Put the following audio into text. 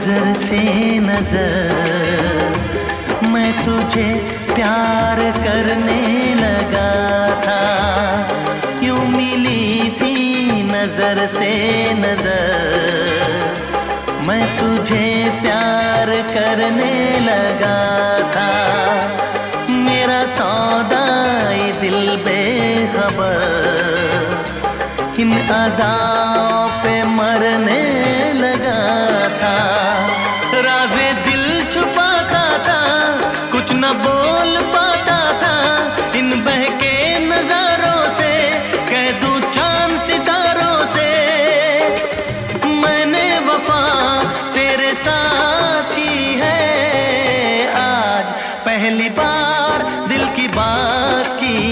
नजर से नजर मैं तुझे प्यार करने लगा था। यूं मिली थी नजर से नजर मैं तुझे प्यार करने लगा था। मेरा सौदा ये दिल बेखबर इन अदा